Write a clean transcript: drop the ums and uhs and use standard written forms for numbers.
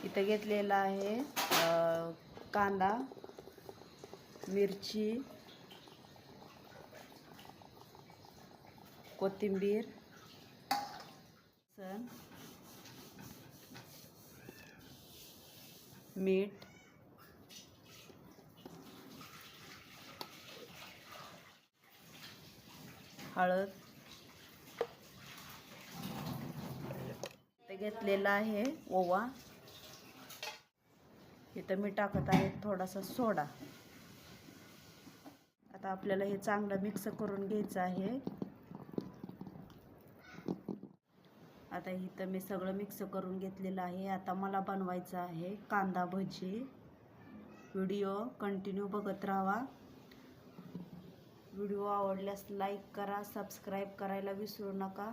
इथं घेतलेला आहे कांदा, मिरची, कोथिंबीर, लसूण, मीठ, हळद. इथं घेतलेला आहे ओवा. इथं मी टाकत आहे थोडासा सोडा. आता आपल्याला हे चांगलं मिक्स करून घ्यायचं आहे. आता इथं मी सगळं मिक्स करून घेतलेलं आहे. आता मला बनवायचं आहे कांदा भजी. व्हिडिओ कंटिन्यू बघत राहा. व्हिडिओ आवडल्यास लाईक करा, सबस्क्राईब करायला विसरू नका.